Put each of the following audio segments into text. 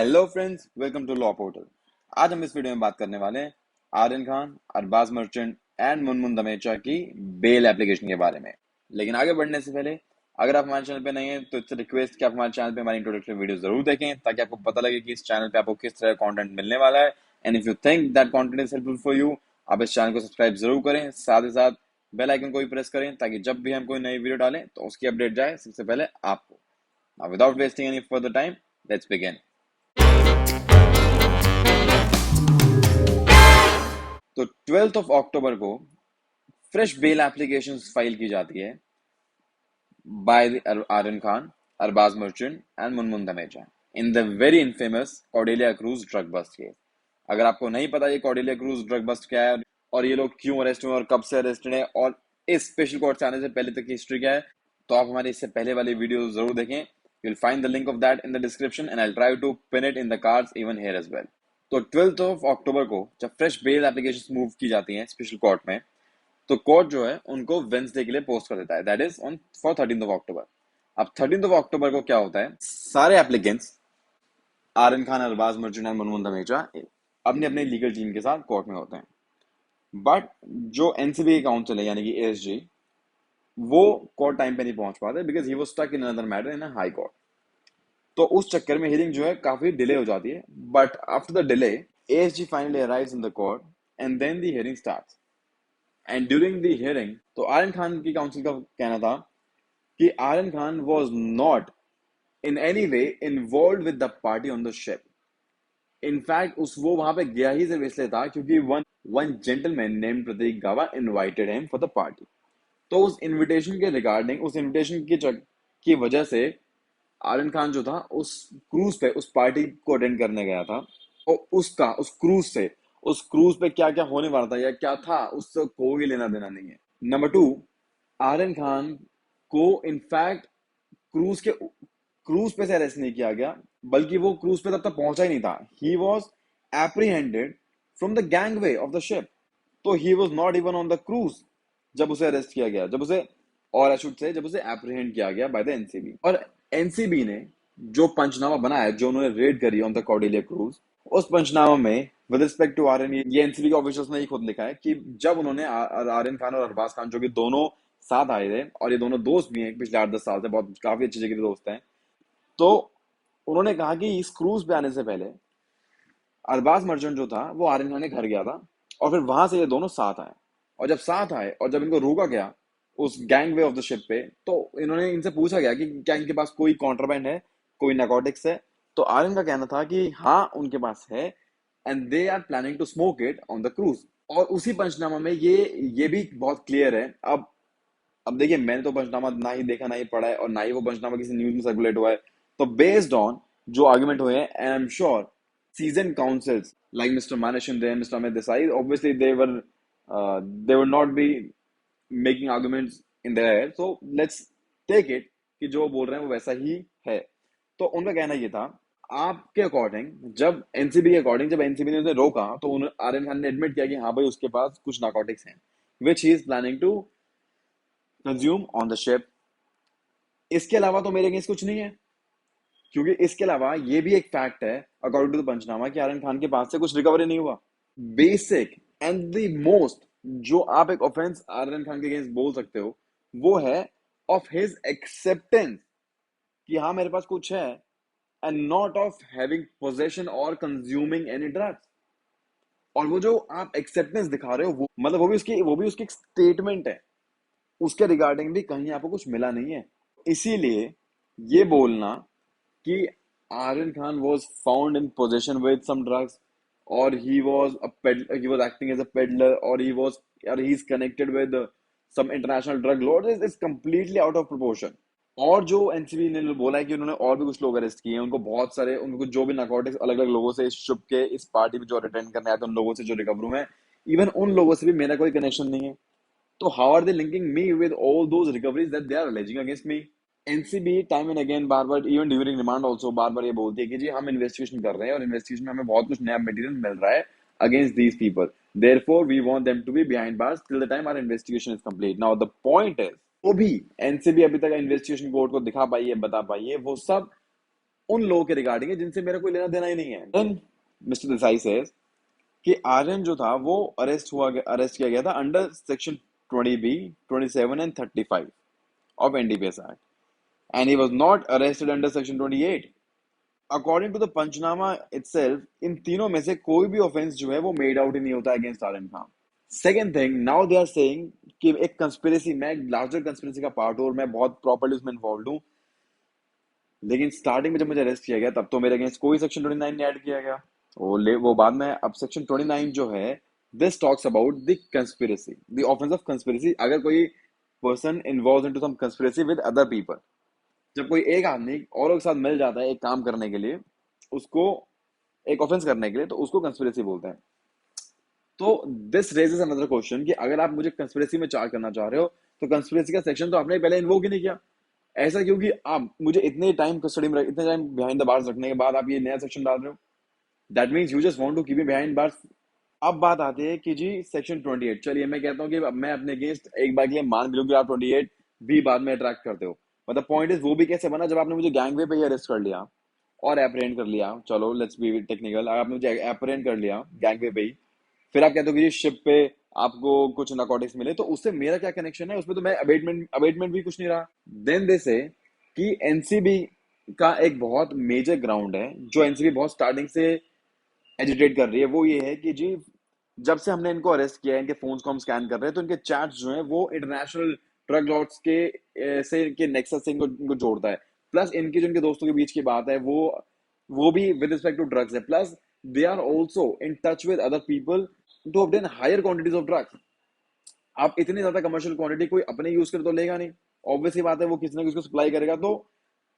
Hello friends, welcome to law portal. आज हम इस वीडियो में बात करने वाले हैं आर्यन खान, अरबाज मर्चेंट एंड मुनमुन दमेचा की बेल एप्लीकेशन के बारे में। लेकिन आगे बढ़ने से पहले अगर आप हमारे चैनल पे नहीं हैं तो इट्स रिक्वेस्ट कि आप हमारे चैनल पे हमारी इंट्रोडक्टरी वीडियो जरूर देखें ताकि आपको पता लगे कि इस चैनल पे आपको किस तरह का कंटेंट मिलने वाला है। And if you think that content is helpful for you, आप इस चैनल को सब्सक्राइब जरूर करें, साथ ही साथ बेल आइकन को भी प्रेस करें ताकि जब भी हम कोई नई वीडियो डालें तो उसकी अपडेट जाए सबसे पहले आपको। Now without wasting any further time, let's begin. तो 12th ऑफ अक्टूबर को फ्रेश बेल एप्लीकेशन फाइल की जाती है by Aryan Khan, Arbaaz Merchant and Munmun Dhamecha in the very infamous Cordelia cruise drug bust case. अगर आपको नहीं पता ये कॉर्डेलिया क्रूज ड्रग बस्ट क्या है और ये लोग क्यों अरेस्ट हुए और कब से अरेस्टेड है और इस स्पेशल कोर्ट से आने से पहले तक की हिस्ट्री क्या है, तो आप हमारी इससे पहले वाली वीडियो जरूर देखें। You will find the link of that in the description and I will try to pin it in the cards even here as well. तो 12th ऑफ अक्टूबर को जब फ्रेश बेल एप्लीकेशन मूव की जाती हैं special court में, तो court जो है उनको वेंसडे के लिए पोस्ट कर देता है, that is on for 13th of October. अब 13th ऑफ अक्टूबर को क्या होता है, सारे एप्लीकेंट्स आर्यन खान, अरबाज मर्चेंट एंड मुनमुन दमेचा अपने अपने लीगल टीम के साथ कोर्ट में होते हैं। बट जो एनसीबी की काउंसिल है यानी कि एएसजी, वो कोर्ट टाइम पे नहीं पहुंच पाते because he was stuck in another matter in high court. तो उस चक्कर में हियरिंग जो है काफी डिले हो जाती है। But after the delay ASG finally arrives in the court and then the hearing starts. And during the hearing तो आर्यन खान की काउंसिल का कहना था कि Aryan Khan was not in any way involve with the party on the ship. In fact उस वो वहां पे गया ही सिर्फ इसलिए था क्योंकि वन जेंटलमैन नेम्ड प्रतीक गावा invited him for the party. तो उस इनविटेशन के रिगार्डिंग, उस इनविटेशन की वजह से आर्यन खान जो था उस क्रूज पे उस पार्टी को अटेंड करने गया था। और उस क्रूज पे क्या क्या होने वाला था या क्या था उससे कोई लेना देना नहीं है। नंबर टू, आर्यन खान को इनफैक्ट क्रूज पे से अरेस्ट नहीं किया गया, बल्कि वो क्रूज पे तब तक पहुंचा ही नहीं था। He was apprehended from the gangway of the ship. तो he was not even on the cruise जब उसे अरेस्ट किया गया, जब उसे एप्रीहेंड किया गया बाय द एनसीबी। और एनसीबी ने जो पंचनामा बनाया, जो उन्होंने रेड करी ऑन द कॉर्डेलिया क्रूज, उस पंचनामा में विद रिस्पेक्ट टू आर्यन, ये एनसीबी के ऑफिशियल्स ने ही खुद लिखा है कि जब उन्होंने आर्यन खान और अरबाज खान, जो कि दोनों साथ आए थे और ये दोनों दोस्त भी हैं पिछले 8-10 साल से, बहुत काफी अच्छे जगह के दोस्त हैं, तो उन्होंने कहा कि इस क्रूज पे आने से पहले अरबाज मर्चेंट जो था वो आर्यन खान के घर गया था और फिर वहां से ये दोनों साथ आए। और जब साथ आए और जब इनको रोका गया उस gang way of the ship पे, तो इन्होंने इनसे पूछा गया कि क्या इनके पास कोई कॉन्ट्राबैंड है, कोई नारकोटिक्स है। तो आर्यन का कहना था कि हाँ उनके पास है and they are planning to smoke it on the cruise. और उसी पंचनामा में ये भी बहुत क्लियर है। अब देखिए, मैंने तो पंचनामा ना ही देखा, ना ही पढ़ा है और ना ही वो पंचनामा किसी न्यूज में सर्कुलेट हुआ है। तो बेस्ड ऑन जो आर्गुमेंट हुए हैं, and I am sure seasoned counsels like Mr. Manish and Mr. Amit Desai, obviously they would not be making arguments in their head. So let's take it कि जो बोल रहे हैं वो वैसा ही है। तो उनका कहना ये था, आपके अकॉर्डिंग जब एनसीबी ने उसे रोका तो आर्यन खान ने एडमिट किया कि हाँ भाई उसके पास कुछ नार्कोटिक्स हैं which he is planning to consume on the ship. इसके अलावा तो मेरे अगेंस्ट कुछ नहीं है, क्योंकि इसके अलावा ये भी एक फैक्ट है अकॉर्डिंग टू द पंचनामा कि आर्यन खान के पास से कुछ रिकवरी नहीं हुआ। बेसिक एंड द मोस्ट जो आप एक ऑफेंस आर्यन खान के अगेंस्ट बोल सकते हो वो है ऑफ हिज एक्सेप्टेंस कि हाँ मेरे पास कुछ है, and not of having possession और कंज्यूमिंग एनी ड्रग्स। और वो जो आप एक्सेप्टेंस दिखा रहे हो वो मतलब वो भी उसकी एक स्टेटमेंट है, उसके रिगार्डिंग भी कहीं आपको कुछ मिला नहीं है। इसीलिए ये बोलना कि Aryan Khan was found in possession with some drugs, or he was acting as a peddler, or he's connected with some international drug lords is completely out of proportion. और जो एनसीबी ने बोला है कि उन्होंने और भी कुछ लोग अरेस्ट किए हैं, उनको बहुत सारे, उनको जो भी नार्कोटिक्स अलग अलग लोगों से इस शुभ के इस पार्टी में जो अटेंड करने आए थे उन लोगों से जो रिकवर हुए हैं, इवन उन लोगों से भी मेरा कोई कनेक्शन नहीं है। तो how are they linking me with all those recoveries that they are alleging against me. NCB time and again बार बार, इवन ड्यूरिंग रिमांड ऑल्सो बार बार ये बोलती है कि जी हम इन्वेस्टिगेशन कर रहे हैं और इन्वेस्टिगेशन में हमें बहुत कुछ नया मटेरियल मिल रहा है against these people, therefore we want them to be behind bars till the time our investigation is complete. Now the point is, वो भी एनसीबी अभी तक इन्वेस्टिगेशन कोर्ट को दिखा पाई है, बता पाई है, वो सब उन लोगों के रिगार्डिंग है जिनसे मेरा कोई लेना देना ही नहीं है। देन मिस्टर देसाई सेज कि आर्यन जो था वो अरेस्ट किया गया था under section 20B, 27 and 35 of NDPS act, and he was not arrested under section 28। According to the panchnama itself, इन तीनों में से कोई भी ऑफेंस जो है वो मेड आउट ही नहीं होता against Aryan Khan. Second thing, now they are saying कि एक कंस्पिरेसी, मैं एक लार्जर कंस्पिरेसी का पार्ट हूं और मैं बहुत प्रॉपर्ली उसमें इन्वॉल्व हूं, लेकिन स्टार्टिंग में जब मुझे अरेस्ट किया गया तब तो मेरे अगेंस्ट कोई सेक्शन 29 नहीं ऐड किया गया। वो बाद में, अब सेक्शन 29 जो है, this talks about the conspiracy, the offence of conspiracy. अगर कोई person involve into some conspiracy with other people, जब कोई एक आदमी औरों के साथ मिल जाता है एक काम करने के लिए, उसको एक ऑफेंस करने के लिए, तो उसको कंस्पिरेसी बोलते हैं। तो दिस रेजेस अनदर क्वेश्चन कि अगर आप मुझे कंस्पिरेसी में चार्ज करना चाह रहे हो तो कंस्पिरेसी का सेक्शन तो आपने पहले इन्वोक ही नहीं किया। ऐसा क्योंकि आप मुझे इतने टाइम कस्टडी में इतने टाइम बिहाइंड द बार्स रखने के बाद आप ये नया सेक्शन डाल रहे हो। That means you just want to keep me behind bars. अब बात आती है कि जी सेक्शन 28, चलिए मैं कहता हूँ कि मैं अपने अगेंस्ट एक बार के लिए मान भी लूं कि आप 28 भी बाद में अट्रैक्ट करते हो, बट द पॉइंट इज वो भी कैसे बना जब आपने मुझे गैंगवे पे ही अरेस्ट कर लिया और एप्रेहेंड कर लिया। चलो लेट्स बी टेक्निकल, आपने मुझे एप्रेहेंड कर लिया गैंगवे पे ही, फिर आप कहते हो कि जी शिप पे आपको कुछ नारकोटिक्स मिले, तो उससे मेरा क्या कनेक्शन है? उसमें तो मैं अबेटमेंट भी कुछ नहीं रहा। देन दे से कि एनसीबी का एक बहुत मेजर ग्राउंड है जो एनसीबी बहुत स्टार्टिंग से एजिटेट कर रही है, वो ये है कि जी जब से हमने इनको अरेस्ट किया है, इनके फोन्स को हम स्कैन कर रहे हैं, तो इनके चैट्स जो हैं वो इंटरनेशनल ड्रग लॉर्ड्स के से इनके नेक्सस से इनको जोड़ता है। प्लस इनके जो इनके दोस्तों के बीच की बात है वो भी विद रिस्पेक्ट टू ड्रग्स है। Plus they are also in touch with other people to obtain higher quantities of drugs. आप इतनी ज्यादा कमर्शियल क्वांटिटी कोई अपने यूज कर तो लेगा नहीं, ऑब्वियसली बात है वो किसी ना किसी को सप्लाई करेगा। तो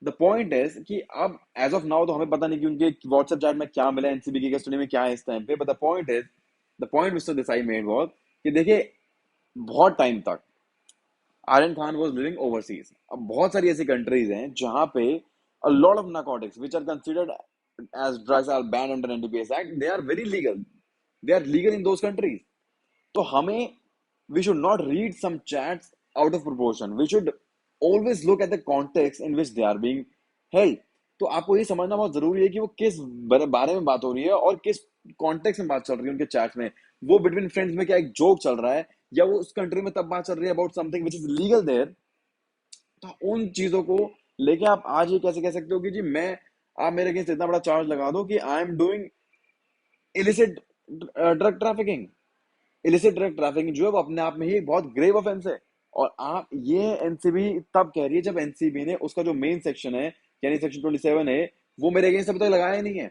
द पॉइंट इज कि अब एज ऑफ नाउ तो हमें पता नहीं कि उनके व्हाट्सएप चैट में क्या मिला, एनसीबी की कस्टडी में क्या है इस टाइम पे, but the point Mister Desai made was कि देखिए बहुत टाइम तक Aryan Khan was living overseas. अब बहुत सारी ऐसी कंट्रीज हैं जहां पे a lot of narcotics which are considered as drugs are banned under NDPS Act, they are very legal, they are legal in those countries। तो हमें, we should not read some chats out of proportion, we should always look at the context in which they are being held। तो आपको ये समझना बहुत जरूरी है कि वो किस बारे में बात हो रही है और किस कॉन्टेक्स्ट में बात चल रही है उनके चैट में। वो बिटवीन फ्रेंड्स में क्या एक जोक चल रहा है, या वो उस कंट्री में तब बात चल रही है about something which is legal there. तो उन चीजों को लेके आप आज ये कैसे कह सकते हो कि जी मैं, आप मेरे अगेंस्ट इतना बड़ा चार्ज लगा दो कि I am doing illicit drug trafficking. Illicit drug trafficking जो है वो अपने आप में ही एक बहुत ग्रेव ऑफेंस है। और आप ये एनसीबी तब कह रही है जब एनसीबी ने उसका जो मेन सेक्शन है, यानी सेक्शन 27 है, वो मेरे अगेंस्ट अभी तक लगाया ही नहीं है।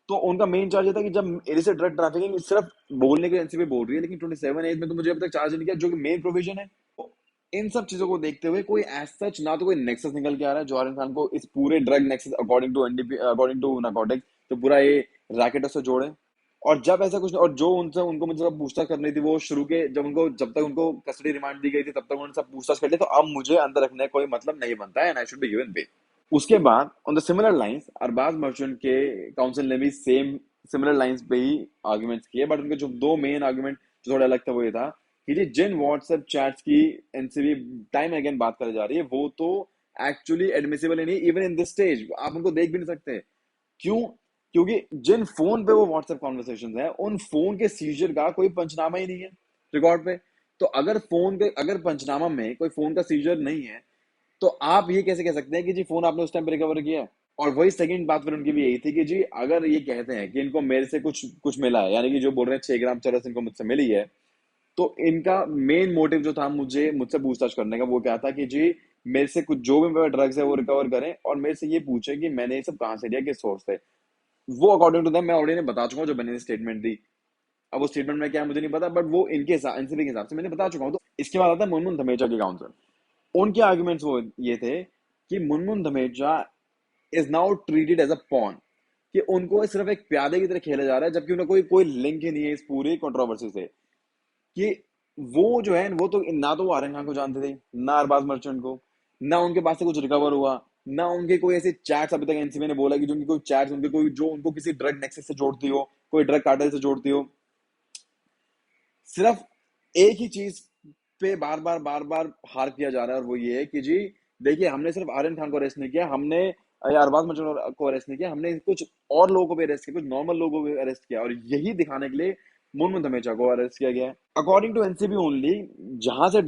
तो उनका मेन चार्ज ये था कि जब इलिसिट ड्रग ट्रैफिकिंग सिर्फ बोलने के एनसीबी बोल रही है, लेकिन 27A में तो मुझे अभी तक चार्ज नहीं किया, जो कि मेन प्रोविजन है। तो इन सब चीजों को देखते हुए कोई एज सच ना तो कोई नेक्सस निकल के आ रहा है जो आर्यन खान को इस पूरे drug nexus according to NDP, according to narcotics, तो पूरा ये रैकेट से जोड़े। और जब ऐसा कुछ, और जो उनसे उनको मुझे सब पूछताछ करनी थी, वो शुरू के जब तक उनको कस्टडी रिमांड दी गई थी तब तक उन्होंने सब पूछताछ कर लिया, तो अब मुझे अंदर रखने का कोई मतलब नहीं बनता है, and I should be given bail. उसके बाद on the similar lines Arbaaz Merchant के काउंसिल ने भी सेम सिमिलर लाइंस पे ही आर्गुमेंट्स किए, बट उनके जो दो मेन आर्गुमेंट जो थोड़ा अलग था वो ये था कि जी जिन व्हाट्सएप चैट्स की एनसीबी टाइम अगेन बात कर जा रही है वो तो एक्चुअली एडमिसिबल ही नहीं, इवन इन दिस स्टेज आप उनको देख भी नहीं सकते। क्यों? क्योंकि जिन फोन पे वो व्हाट्सएप कॉन्वर्सेशन है उन फोन के सीजर का कोई पंचनामा ही नहीं है रिकॉर्ड पे। तो अगर पंचनामा में कोई फोन का सीजर नहीं है, तो आप ये कैसे कह सकते हैं कि जी फोन आपने उस टाइम पे रिकवर किया है? और वही सेकंड बात फिर उनकी भी यही थी कि जी अगर ये कहते हैं कि इनको मेरे से कुछ कुछ मिला है, यानी कि जो बोल रहे हैं 6 ग्राम चरस इनको मुझसे मिली है, तो इनका मेन मोटिव जो था मुझसे पूछताछ करने का वो क्या था कि जी मेरे से कुछ जो भी ड्रग्स है वो रिकवर करें और मेरे से ये पूछे कि मैंने ये सब कहाँ से लिया, किस सोर्स से। वो अकॉर्डिंग टू दैम मैं ऑलरेडी बता चुका हूँ जब मैंने स्टेटमेंट दी। अब वो स्टेटमेंट में क्या है मुझे नहीं पता, बट वो इनके हिसाब, एनसीबी के हिसाब से मैंने बता चुका हूँ। तो इसके बाद आता है मुनमुन धमेजा के काउंसिल। उनके आर्ग्यूमेंट्स वो ये थे कि Munmun Dhamecha is now treated as a pawn, कि उनको सिर्फ एक प्यादे की तरह खेला जा रहा है, जबकि उन्हें कोई कोई लिंक ही नहीं है इस पूरी कंट्रोवर्सी से। कि वो जो है वो तो ना तो वो आर्यन खान को जानते थे, ना अरबाज मर्चेंट को, ना उनके पास से कुछ रिकवर हुआ, ना उनके कोई ऐसे चैट्स अभी तक एनसीबी ने बोला कि जो उनकी कोई चैट्स उनके कोई जो उनको किसी ड्रग नेक्सस से जोड़ती हो, कोई ड्रग कार्टेल से जोड़ती हो। सिर्फ एक ही चीज पे बार बार हार किया जा रहा है और वो ये है कि जी देखिए हमने सिर्फ आर्यन खान को अरेस्ट नहीं किया, हमने अरबाज मर्चेंट को अरेस्ट नहीं किया, हमने कुछ और लोगों को भी अरेस्ट किया, कुछ नॉर्मल लोगों को भी अरेस्ट किया, और यही दिखाने के लिए मुनमुन धमेचा को अरेस्ट किया गया है अकॉर्डिंग टू एनसीबी ओनली। जहां से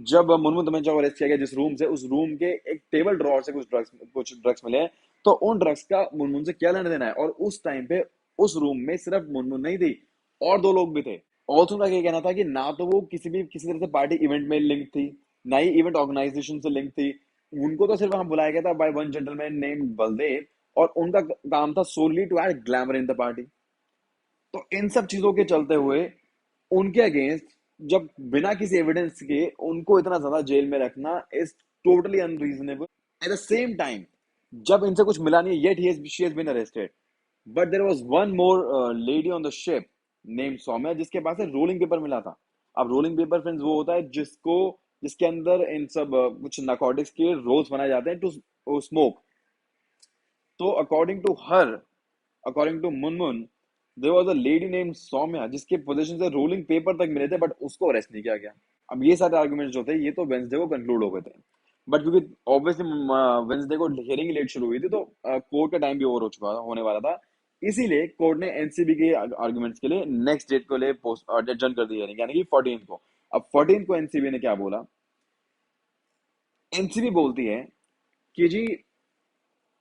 जब मुनमुन धमेचा को अरेस्ट किया गया, जिस रूम से, उस रूम के एक टेबल ड्रॉर से कुछ ड्रग्स मिले हैं। तो उन ड्रग्स का मुनमुन से क्या लेना देना है? और उस टाइम पे उस रूम में सिर्फ मुनमुन नहीं थी, और दो लोग भी थे। ऑल्सो का ये कहना था कि ना तो वो किसी तरह से पार्टी इवेंट में लिंक थी, ना ही इवेंट ऑर्गेनाइजेशन से लिंक थी। उनको तो सिर्फ वहां बुलाया गया था by one gentleman name Baldev, और उनका काम था solely to add glamour in the party. तो इन सब चीजों के चलते हुए उनके अगेंस्ट, जब बिना किसी एविडेंस के उनको इतना ज्यादा जेल में रखना is totally unreasonable. At the same time, जब इनसे कुछ मिला नहीं, yet she has been arrested, but there was one more lady on the ship name Saumya, जिसके पास से रोलिंग पेपर मिला था। अब रोलिंग पेपर फ्रेंड्स वो होता है जिसके अंदर इन सब कुछ नार्कोटिक्स के रोल्स बनाए जाते हैं टू स्मोक। तो according to Munmun, there was a lady name Saumya जिसके पोजीशन से रोलिंग पेपर तक मिले थे, बट उसको अरेस्ट नहीं किया गया। अब ये सारे आर्गुमेंट्स जो थे, ये तो वेंसडे को कंक्लूड हो गए थे, बट क्योंकि ऑब्वियसली वेंसडे को हियरिंग लेट शुरू हुई थी, तो कोर्ट का टाइम भी ओवर हो चुका होने वाला था। इसीलिए कोर्ट ने एनसीबी के आर्गुमेंट्स के लिए नेक्स्ट डेट को ले पोस्ट एडजर्न कर दी हियरिंग, यानी कि 14 को। अब 14 को एनसीबी ने क्या बोला? एनसीबी बोलती है कि जी,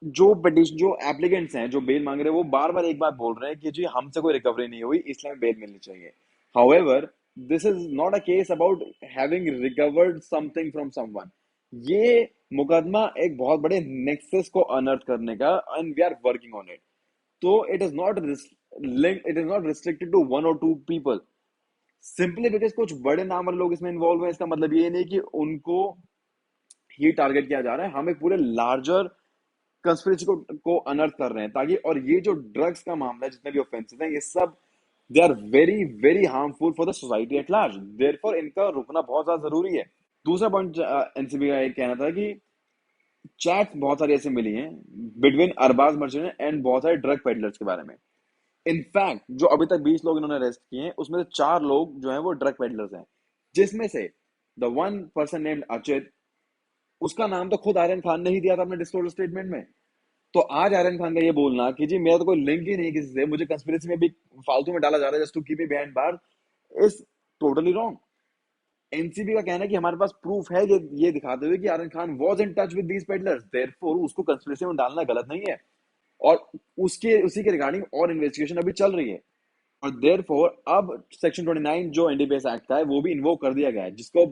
जो एप्लीकेंट्स हैं, जो बेल मांग रहे हैं, वो बार बार एक बात बोल रहे हैं कि जी हमसे कोई रिकवरी नहीं हुई, इसलिए बेल मिलनी चाहिए। However, this is not a case about having recovered something from someone. ये मुकदमा एक बहुत बड़े नेक्सस को अनर्थ करने का, and we are working on it. तो it is not restricted to one or two people, simply because कुछ बड़े नाम वाले लोग इसमें इन्वॉल्व हैं। इसका मतलब ये नहीं कि उनको ही टारगेट किया जा रहा है, हम एक पूरे लार्जर कंस्पिरेसी को अनर्थ कर रहे हैं, ताकि, और ये जो ड्रग्स का मामला है, जितने भी ऑफेंसेस हैं, ये सब they are very very harmful for the society at large, therefore इनका रुकना बहुत ज्यादा जरूरी है। दूसरा पॉइंट एनसीबी का एक कहना था कि चैट्स बहुत सारी ऐसी मिली हैं बिटवीन अरबाज मर्चेंट एंड बहुत सारे ड्रग पेडलर्स के बारे में। इनफैक्ट जो अभी तक 20 लोग इन्होंने अरेस्ट किए हैं, उसमें से 4 लोग जो हैं वो ड्रग पेडलर्स हैं, जिसमें से द वन पर्सन नेम्ड अचित, उसका नाम तो खुद आर्यन खान ने ही दिया था अपने डिस्क्लोजर स्टेटमेंट में। तो आज आर्यन खान का ये बोलना कि जी मेरा तो कोई लिंक ही नहीं किसी से, मुझे कंस्पिरेसी में भी फालतू में डाला जा रहा है just to keep me behind bar, is totally wrong. NCB का कहना है कि हमारे पास प्रूफ है ये दिखाते हुए कि Aryan Khan was in touch with these peddlers, therefore उसको कंस्पिरेसी में डालना गलत नहीं है, और उसके उसी के रिगार्डिंग और इन्वेस्टिगेशन अभी चल रही है। और देयरफॉर अब सेक्शन 29 जो एनडीपीएस एक्ट का है, वो भी इन्वोक कर दिया गया है, जिसको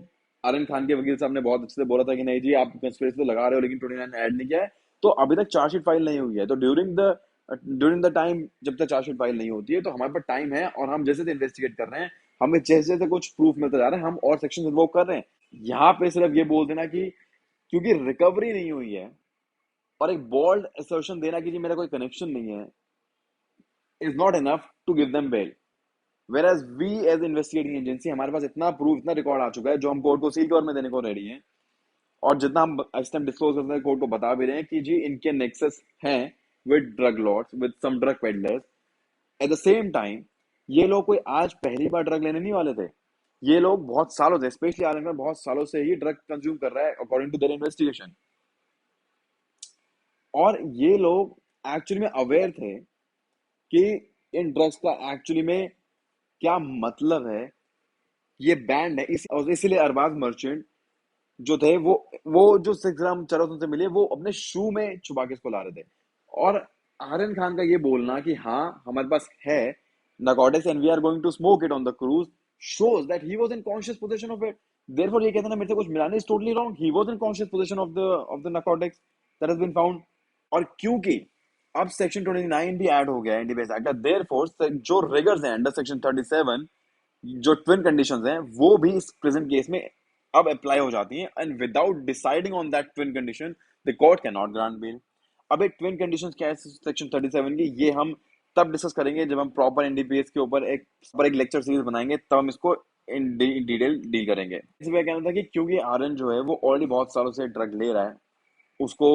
आर्यन खान के वकील साहब ने बहुत अच्छे से बोला था कि नहीं जी आप कंस्पिरेसी तो लगा रहे हो, लेकिन 29 ऐड नहीं किया है। तो अभी तक चार्जशीट फाइल नहीं हुई है, तो ड्यूरिंग द टाइम जब तक चार्जशीट फाइल नहीं होती है, तो हमारे पास टाइम है, और हम जैसे इन्वेस्टिगेट कर रहे हैं, हमें जैसे जैसे कुछ प्रूफ मिलता जा रहा है, हम और सेक्शन इन्वोक कर रहे हैं। यहाँ पे सिर्फ ये बोल देना कि क्योंकि रिकवरी नहीं हुई है, और एक बोल्ड असर्शन देना कि जी मेरा कोई कनेक्शन नहीं है, is not enough to give them bail. Whereas we as investigating agency, हमारे पास इतना प्रूफ, इतना रिकॉर्ड आ चुका है, जो हम कोर्ट को सील कवर में देने को रेडी हैं, और जितना हम इस टाइम डिस्क्लोज करते हैं, कोर्ट को बता भी रहे हैं कि जी इनके नेक्सस हैं with drug lords, with some drug peddlers. At the same time, ये लोग कोई आज पहली बार ड्रग लेने नहीं वाले थे, ये लोग बहुत सालों से, स्पेशली आर्यन खान बहुत सालों से ही ड्रग कंज्यूम कर रहा है अकॉर्डिंग टू देयर इन्वेस्टिगेशन। और ये लोग एक्चुअली में अवेयर थे कि इन ड्रग्स का एक्चुअली में क्या मतलब है, ये बैंड है, और इसीलिए अरबाज मर्चेंट जो थे, वो जो 6 ग्राम चरस उनसे मिले, वो अपने शू में छुपा के इसको ला रहे थे। और आर्यन खान का ये बोलना कि हाँ हमारे पास है narcotics and we are going to smoke it on the cruise shows that he was in conscious possession of it. Therefore ये कहते हैं ना मेरे से कुछ मिला नहीं, is totally wrong. He was in conscious possession of the narcotics that has been found. और क्योंकि अब सेक्शन 29 भी ऐड हो गया है एनडीपीएस एक्ट का, देयरफॉर जो रिगर्स हैं अंडर सेक्शन 37, जो ट्विन कंडीशंस हैं, वो भी इस प्रेजेंट केस में अब अप्लाई हो जाती हैं, and without deciding on that twin condition the court can not grant bell. अब एक ट्विन कंडीशंस क्या है सेक्शन 37 की, ये हम तब डिस्कस करेंगे जब हम प्रॉपर एनडीपीएस के ऊपर एक लेक्चर सीरीज बनाएंगे, तब हम इसको इन डिटेल डील करेंगे। इसमें कहना था कि क्योंकि आर्यन जो है वो ऑलरेडी बहुत सालों से ड्रग ले रहा है, उसको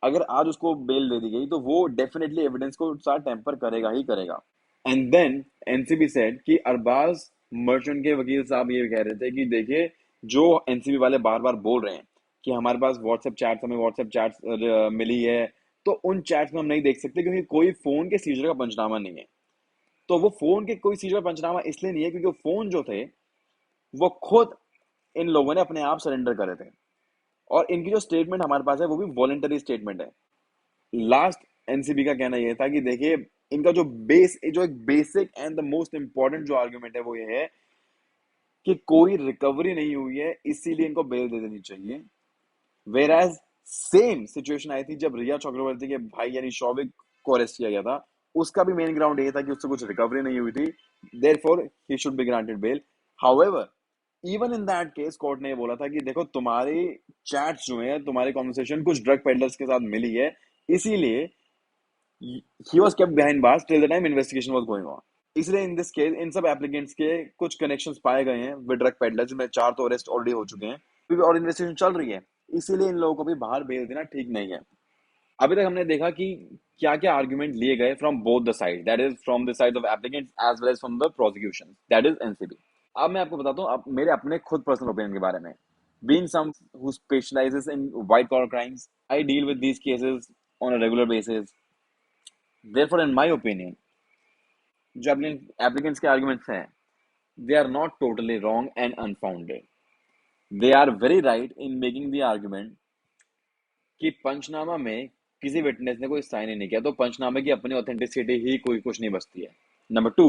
अगर आज उसको बेल दे दी गई, तो वो डेफिनेटली एविडेंस को साथ टेम्पर करेगा ही करेगा। एंड देन एनसीबी सेड कि अरबाज मर्चेंट के वकील साहब ये कह रहे थे कि देखिए, जो एनसीबी वाले बार बार बोल रहे हैं कि हमारे पास व्हाट्सएप चैट्स, हमें व्हाट्सएप चैट्स मिली है, तो उन चैट्स में हम नहीं देख सकते क्योंकि कोई फोन के सीजर का पंचनामा नहीं है। तो वो फोन के कोई सीजर का पंचनामा इसलिए नहीं है क्योंकि वो फोन जो थे वो खुद इन लोगों ने अपने आप सरेंडर करे थे, और इनकी जो स्टेटमेंट हमारे पास है वो भी वॉलेंटरी स्टेटमेंट है। लास्ट एनसीबी का कहना यह था कि देखिए, इनका जो एक basic and the most important जो आर्गुमेंट है वो ये है कि कोई रिकवरी नहीं हुई है, इसीलिए इनको बेल दे देनी चाहिए। वेर एज सेम सिचुएशन आई थी जब रिया चक्रवर्ती के भाई यानी शौविक को अरेस्ट किया गया था, उसका भी मेन ग्राउंड ये था कि उससे कुछ रिकवरी नहीं हुई थी, therefore he should be granted bail. However, even in that case court ने ये बोला था कि देखो, तुम्हारी चैट्स जो है, तुम्हारी कॉन्वर्सेशन कुछ ड्रग पेडलर्स के साथ मिली है, इसीलिए he was kept behind bars till the time investigation was going on। इसलिए इन दिस केस इन सब एप्लीकेंट्स के कुछ कनेक्शंस पाए गए हैं विद ड्रग पेडलर्स, जिनमें 4 तो अरेस्ट ऑलरेडी हो चुके हैं, और इन्वेस्टिगेशन चल रही है, इसीलिए इन लोगों को भी बाहर भेज देना ठीक नहीं है। अभी तक हमने देखा कि क्या क्या आर्गुमेंट लिए गए from both the side, that is from the side of applicants as well as from the prosecution, that is NCB. अब मैं आपको बताता हूँ अब मेरे अपने खुद पर्सनल ओपिनियन के बारे में। Being some who specialises in white collar crimes, I deal with these cases on a regular basis. Therefore, in my opinion, जो applicants के arguments हैं, they are not totally wrong and unfounded. They are very right in making the argument कि पंचनामा में किसी witness ने कोई sign ही नहीं किया, तो पंचनामे की अपनी ऑथेंटिसिटी ही कोई कुछ नहीं बचती है। Number 2,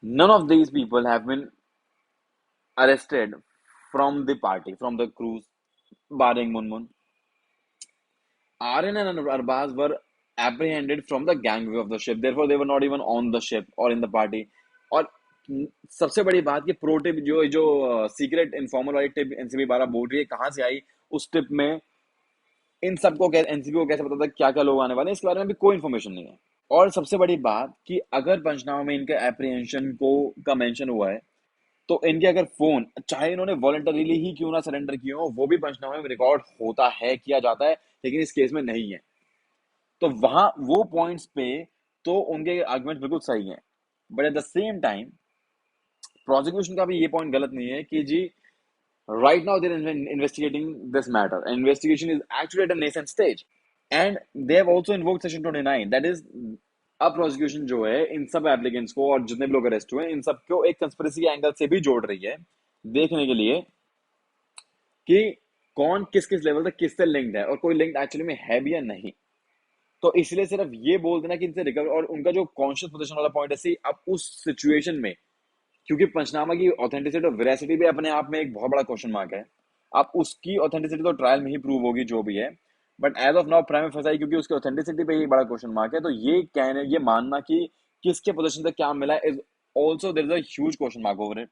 none of these people have been arrested from the party, from the cruise, barring Munmun. Aryan and Arbaz were apprehended from the gangway of the ship. Therefore, they were not even on the ship or in the party. और सबसे बड़ी बात, कि pro tip जो secret informer वाली tip NCB 12 बोल रही है, कहाँ से आई? उस टिप में इन सबको एनसीबी को कैसे पता था क्या क्या लोग आने वाले हैं, इसके बारे में भी कोई इन्फॉर्मेशन नहीं है। और सबसे बड़ी बात कि अगर पंचनामा में इनके एप्रीहेंशन को का मेंशन हुआ है, तो इनके अगर फोन, चाहे इन्होंने वॉलंटरीली ही क्यों ना सरेंडर किए हो, वो भी पंचनामे में रिकॉर्ड होता है, किया जाता है, लेकिन इस केस में नहीं है। तो वहां वो पॉइंट्स पे तो उनके आर्गुमेंट बिल्कुल सही हैं, but at the same time prosecution का भी ये पॉइंट गलत नहीं है कि जी, right now they are investigating this matter, investigation is actually at a nascent stage, and they have also invoked section 29, that is अब प्रोसिक्यूशन जो है इन सब एप्लीकेंट्स को और जितने भी लोग अरेस्ट हुए इन सबको एक कंस्पिरेसी के एंगल से भी जोड़ रही है, देखने के लिए कि कौन किस किस लेवल तक किससे लिंक्ड है, और कोई लिंक एक्चुअली में है भी या नहीं। तो इसलिए सिर्फ ये बोल देना कि इनसे रिकवर, और उनका जो कॉन्शियस पोजीशन वाला पॉइंट है, अब उस सिचुएशन में, क्योंकि पंचनामा की ऑथेंटिसिटी और वेरासिटी भी अपने आप में एक बहुत बड़ा क्वेश्चन मार्क है। अब उसकी ऑथेंटिसिटी तो ट्रायल में ही प्रूव होगी जो भी है, but as of now prima facie, क्योंकि उसकी ऑथेंटिसिटी पे ही बड़ा क्वेश्चन मार्क है, तो ये मानना कि किसके पोजीशन से क्या मिला is also there is a huge question mark over it.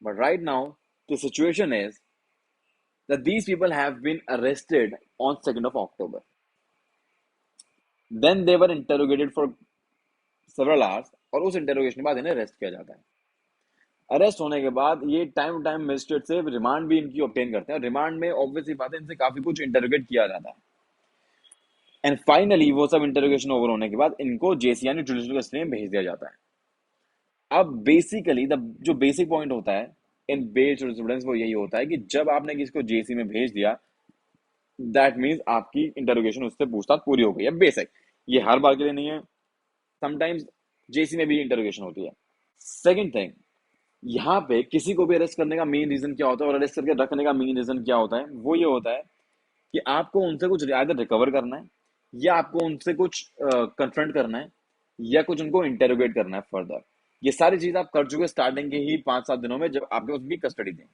But right now the situation is that these people have been arrested on 2nd of October. Then they were interrogated for several hours, और उस interrogation के बाद इन्हें arrest किया जाता है। Arrest होने के बाद ये टाइम टू टाइम मजिस्ट्रेट से रिमांड भी इनकी ऑब्टेन करते हैं, और रिमांड में ऑब्वियसली बात है, इनसे काफी कुछ इंटेरोगेट किया जाता है, एंड फाइनली वो सब इंटेरोगेशन ओवर होने के बाद इनको जेसी यानी जुडिशियल कस्टडी में भेज दिया जाता है। अब बेसिकली जो बेसिक पॉइंट होता है इन बेल जुरिस्प्रूडेंस वो यही होता है कि जब आपने किसी को जेसी में भेज दिया, दैट मीन्स आपकी इंटरोगेशन उससे पूछताछ पूरी हो गई है। बेसिक, ये हर बार के लिए नहीं है, समटाइम्स जेसी में भी इंटरोगेशन होती है। सेकंड थिंग, यहाँ पे किसी को भी अरेस्ट करने का मेन रीजन क्या होता है, और अरेस्ट करके रखने का मेन रीजन क्या होता है, वो ये होता है कि आपको उनसे कुछ आइदर रिकवर करना है, या आपको उनसे कुछ कन्फ्रंट करना है, या कुछ उनको इंटेरोगेट करना है फर्दर। ये सारी चीज आप कर चुके स्टार्टिंग के ही 5-7 दिनों में, जब आपके उनकी कस्टडी दें।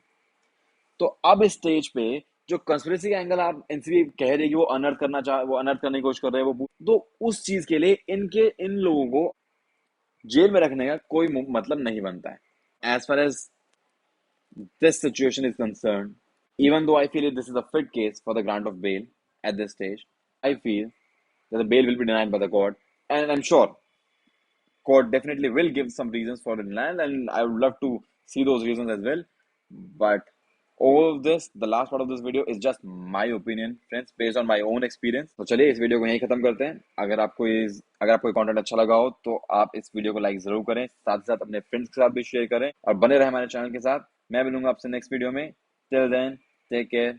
तो अब इस स्टेज पे जो कंस्पिरेसी का एंगल आप एनसीबी कह रही है कि वो अनर्थ करने की कोशिश कर रहे हैं, वो तो उस चीज के लिए इन लोगों को जेल में रखने का कोई मतलब नहीं बनता है। As far as this situation is concern, even though I feel this is a fit case for the grant of bail at this stage, I feel that the bail will be denied by the court, and I'm sure court definitely will give some reasons for the denial, and I would love to see those reasons as well. But all of this, the last part of this video is just my opinion, friends, based on my own experience. तो चलिए इस video को यहीं खत्म करते हैं। अगर आपको कंटेंट अच्छा लगा हो तो आप इस वीडियो को लाइक जरूर करें, साथ ही साथ अपने फ्रेंड्स के साथ भी शेयर करें, और बने रहे हमारे चैनल के साथ। मैं मिलूंगा आपसे नेक्स्ट वीडियो में। Till then, take care.